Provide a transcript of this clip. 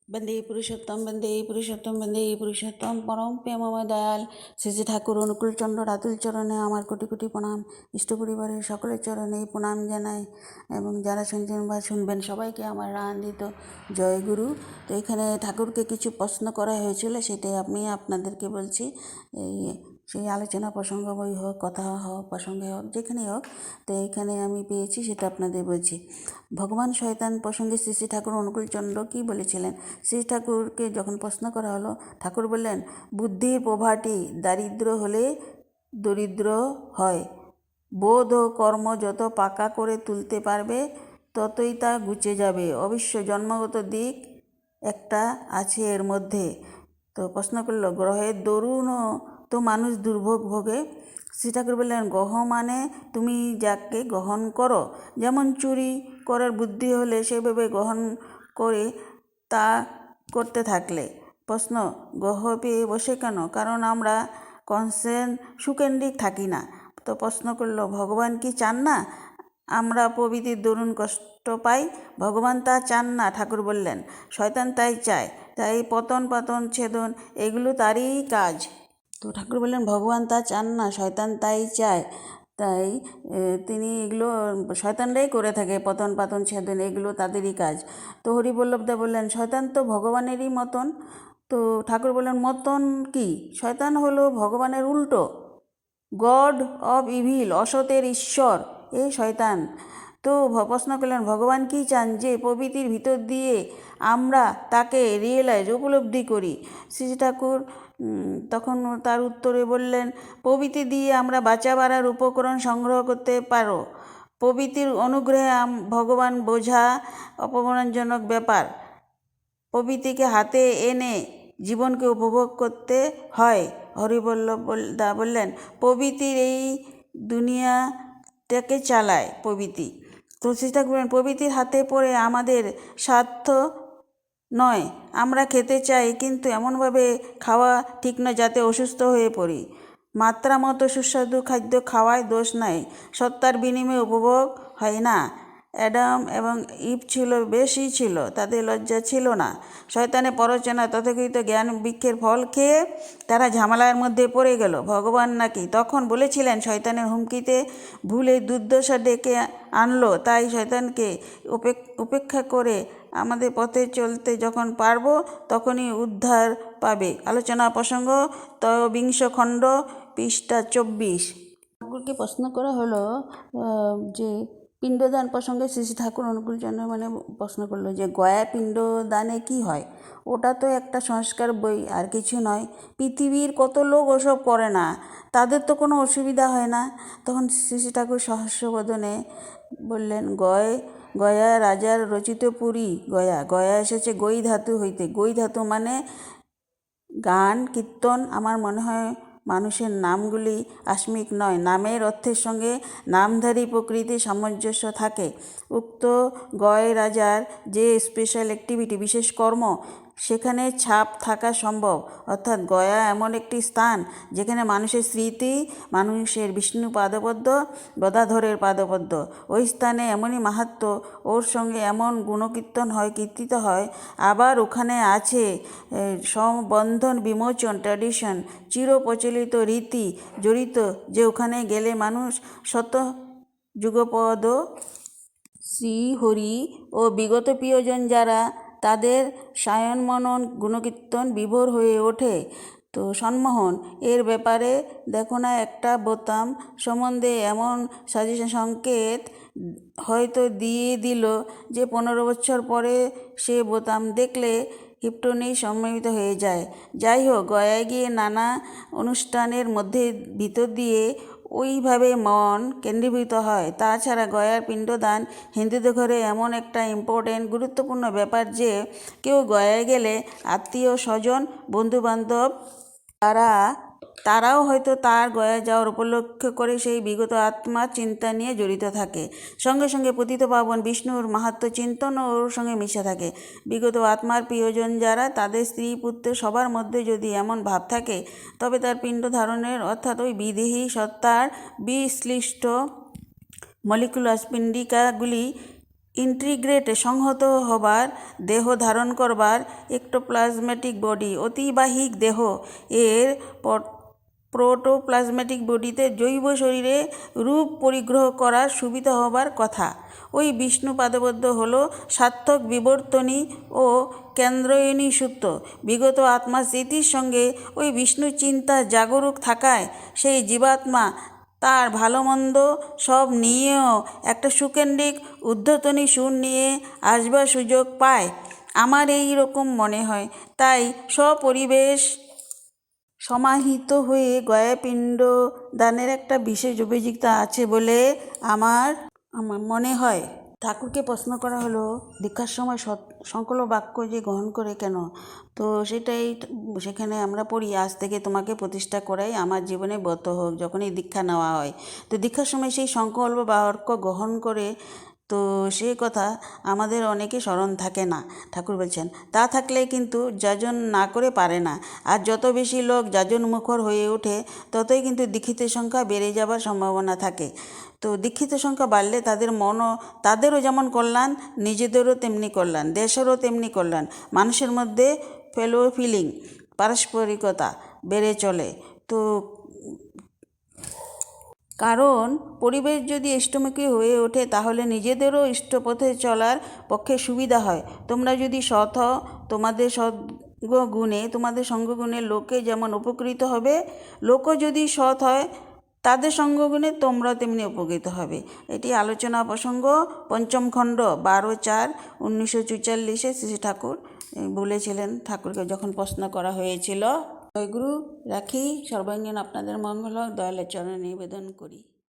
বন্দে পুরুষোত্তম বন্দে পুরুষোত্তম পরম প্রেমময় দয়াল শ্রী শ্রী ঠাকুর অনুকূলচন্দ্র রাতুল চরণে আমার কোটি কোটি প্রণাম। ইষ্ট পরিবারের সকলের চরণে প্রণাম জানাই এবং যারা শুনছেন বা শুনবেন সবাইকে আমার আনন্দিত জয় গুরু। তো এখানে ঠাকুরকে কিছু প্রশ্ন করা হয়েছিল, সেটাই আমি আপনাদেরকে বলছি। এই সেই আলোচনা প্রসঙ্গ বই হোক, কথা হোক, প্রসঙ্গে হোক, যেখানেই হোক, তো এখানে আমি পেয়েছি সেটা আপনাদের বলছি। ভগবান শয়তান প্রসঙ্গে শ্রী শ্রী ঠাকুর অনুকূলচন্দ্র কী বলেছিলেন? শ্রী ঠাকুরকে যখন প্রশ্ন করা হলো, ঠাকুর বললেন, বুদ্ধির প্রভাটি দারিদ্র হলে দরিদ্র হয়। বোধ ও কর্ম যত পাকা করে তুলতে পারবে ততই তা ঘুচে যাবে। অবশ্য জন্মগত দিক একটা আছে এর মধ্যে। তো প্রশ্ন করলো, গ্রহের দরুনও তো মানুষ দুর্ভোগ ভোগে। শ্রী ঠাকুর বললেন, গ্রহ মানে তুমি যাকে গ্রহণ করো। যেমন চুরি করার বুদ্ধি হলে সেভাবে গ্রহণ করে তা করতে থাকলে। প্রশ্ন, গ্রহ পেয়ে বসে কেন? কারণ আমরা সুকেন্দ্রিক থাকি না। তো প্রশ্ন করলো, ভগবান কি চান না আমরা প্রভৃতির দরুন কষ্ট পাই? ভগবান তা চান না, ঠাকুর বললেন, শয়তান তাই চায়। তাই পতন পাতন ছেদন এগুলো তারই কাজ। তো ঠাকুর বললেন, ভগবান তা চান না, শয়তান তাই চায়। তাই তিনি এগুলো শয়তানরাই করে থাকে, পতন পাতন ছেদন এগুলো তাদেরই কাজ। তো হরিবল্লভদা বললেন, শয়তান তো ভগবানেরই মতন। তো ঠাকুর বললেন, মতন কি? শয়তান হলো ভগবানের উল্টো, গড অফ ইভিল, অসতের ঈশ্বর এই শয়তান। তো প্রশ্ন করলেন, ভগবান কি চান? যে প্রভৃতির ভিতর দিয়ে আমরা তাকে রিয়েলাইজ উপলব্ধি করি। শ্রী ঠাকুর তখন তার উত্তরে বললেন, প্রভৃতি দিয়ে আমরা বাঁচা বাড়ার উপকরণ সংগ্রহ করতে পারো। প্রভৃতির অনুগ্রহে ভগবান বোঝা অপমানজনক ব্যাপার। প্রভৃতিকে হাতে এনে জীবনকে উপভোগ করতে হয়। হরিবল্লভ দা বললেন, প্রভৃতির এই দুনিয়াটাকে চালায় প্রভৃতি। তো চেষ্টা করবেন, প্রভৃতির হাতে পড়ে আমাদের স্বার্থ নয়। আমরা খেতে চাই, কিন্তু এমনভাবে খাওয়া ঠিক নয় যাতে অসুস্থ হয়ে পড়ি। মাত্রা মতো সুস্বাদু খাদ্য খাওয়ায় দোষ নাই, সত্তার বিনিময়ে উপভোগ হয় না। অ্যাডাম এবং ইভ বেশি ছিল, তাদের লজ্জা ছিল না। শয়তানের প্ররোচনা তথাকথিত জ্ঞান বৃক্ষের ফল খেয়ে তারা ঝামেলার মধ্যে পড়ে গেল। ভগবান নাকি তখন বলেছিলেন, শয়তানের হুমকিতে ভুলে দুর্দশা ডেকে আনলো, তাই শয়তানকে উপেক্ষা করে আমাদের পথে চলতে যখন পারবো তখনই উদ্ধার পাবে। আলোচনা প্রসঙ্গ ত্রয়োবিংশ খণ্ড, পৃষ্ঠা 24। ঠাকুরকে প্রশ্ন করা হলো যে পিণ্ডদান প্রসঙ্গে শ্রী শ্রী ঠাকুর অনুকূলচন্দ্র প্রশ্ন করলো যে গয়া পিণ্ডদানে কি হয়? ওটা তো একটা সংস্কার বই, আর কিছু নয়। পৃথিবীর কত লোক ওসব করে না, তাদের তো কোনো অসুবিধা হয় না। তখন শ্রী শ্রী ঠাকুর সহস্রবদনে বললেন, গয়া রাজার রচিত পুরী। গয়া এসেছে গই ধাতু হইতে। গই ধাতু মানে গান কীর্তন। আমার মনে হয় মানুষের নামগুলি আসমিক নয়, নামের অর্থের সঙ্গে নামধারী প্রকৃতির সামঞ্জস্য থাকে। উক্ত গয় রাজার যে স্পেশাল অ্যাক্টিভিটি, বিশেষ কর্ম, সেখানে ছাপ থাকা সম্ভব। অর্থাৎ গয়া এমন একটি স্থান যেখানে মানুষের স্মৃতি, মানুষের বিষ্ণু পাদপদ্ম, গদাধরের পাদপদ্ম। ওই স্থানে এমনই মাহাত্ম্য, ওর সঙ্গে এমন গুণকীর্তন হয়, কীর্তিত হয়। আবার ওখানে আছে সমবন্ধন বিমোচন ট্র্যাডিশন, চিরপ্রচলিত রীতি জড়িত, যে ওখানে গেলে মানুষ শত যুগপদ শ্রীহরি ও বিগত প্রিয়জন যারা, তাদের সায়ন মনন গুণকীর্তন বিভোর হয়ে ওঠে। তো সন্মোহন এর ব্যাপারে দেখো না একটা বোতাম সম্বন্ধে এমন সাজেশন সংকেত হয়তো দিয়ে দিল যে 15 বছর পরে সে বোতাম দেখলে হিপটোনি সম্মিলিত হয়ে যায়। যাই হোক, গয়ায় গিয়ে নানা অনুষ্ঠানের ভিতর দিয়ে ওইভাবে মন কেন্দ্রীভূত হয়। তাছাড়া গয়ার পিণ্ডদান হিন্দুদের ঘরে এমন একটা ইম্পর্টেন্ট গুরুত্বপূর্ণ ব্যাপার যে কেউ গয়ায় গেলে আত্মীয় স্বজন বন্ধুবান্ধব তারাও হয়তো তার গয়া যাওয়ার উপলক্ষ করে সেই বিগত আত্মার চিন্তা নিয়ে জড়িত থাকে। সঙ্গে সঙ্গে পতিত পাবন বিষ্ণুর মাহাত্ম্য চিন্তন ওর সঙ্গে মিশে থাকে। বিগত আত্মার প্রিয়জন যারা, তাদের স্ত্রী পুত্র সবার মধ্যে যদি এমন ভাব থাকে, তবে তার পিণ্ড ধারণের অর্থাৎ ওই বিদেহী সত্তার বিশ্লিষ্ট মলিকুলাস পিণ্ডিকাগুলি ইন্টিগ্রেট সংহত হবার দেহ ধারণ করবার এক্টোপ্লাজমেটিক বডি অতিবাহিক দেহ এর প্রোটোপ্লাজমেটিক বডিতে জৈব শরীরে রূপ পরিগ্রহ করার সুবিধা হবার কথা। ওই বিষ্ণু পাদবদ্ধ হল সার্থক বিবর্তনী ও কেন্দ্রয়নী সূত্র। বিগত আত্মা স্মৃতির সঙ্গে ওই বিষ্ণু চিন্তা জাগরুক থাকায় সেই জীবাত্মা তার ভালো মন্দ সব নিয়েও একটা সুকেন্দ্রিক ঊর্ধ্বতনী সুর নিয়ে আসবার সুযোগ পায়। আমার এই রকম মনে হয়। তাই স্বপরিবেশ সমাহিত হয়ে গয়াপিণ্ড দানের একটা বিশেষ অভিযোগতা আছে বলে আমার মনে হয়। ঠাকুরকে প্রশ্ন করা হলো দীক্ষার সময় সংকল্প বাক্য যে গ্রহণ করে কেন, তো সেখানে আমরা পড়ি, আজ থেকে তোমাকে প্রতিষ্ঠা করাই আমার জীবনে ব্রত হোক। যখনই দীক্ষা নেওয়া হয়, তো দীক্ষার সময় সেই সংকল্প বাক্য গ্রহণ করে, তো সে কথা আমাদের অনেকে স্মরণ থাকে না। ঠাকুর বলছেন তা থাকলে কিন্তু যাজন না করে পারে না। আর যত বেশি লোক যাজন মুখর হয়ে ওঠে ততই কিন্তু দীক্ষিতের সংখ্যা বেড়ে যাবার সম্ভাবনা থাকে। তো দীক্ষিত সংখ্যা বাড়লে তাদেরও যেমন কল্যাণ, নিজেদেরও তেমনি কল্যাণ, দেশেরও তেমনি কল্যাণ। মানুষের মধ্যে ফেলো ফিলিং, পারস্পরিকতা বেড়ে চলে। তো কারণ পরিবেশ যদি ইষ্টমুখী হয়ে ওঠে তাহলে নিজেদেরও ইষ্টপথে চলার পক্ষে সুবিধা হয়। তোমরা যদি সৎ হও, তোমাদের সঙ্গগুণে লোকে যেমন উপকৃত হবে, লোকও যদি সৎ হয় তাদের সঙ্গগুণে তোমরা তেমনি উপকৃত হবে। এটি আলোচনা প্রসঙ্গ পঞ্চম খণ্ড 12/4/1944 শ্রী ঠাকুর বলেছিলেন। ঠাকুরকে যখন প্রশ্ন করা হয়েছিল। জয়গুরু, রাখি। সর্বাঙ্গীন আপনাদের মঙ্গল হোক, দয়ালের চরণে নিবেদন করি।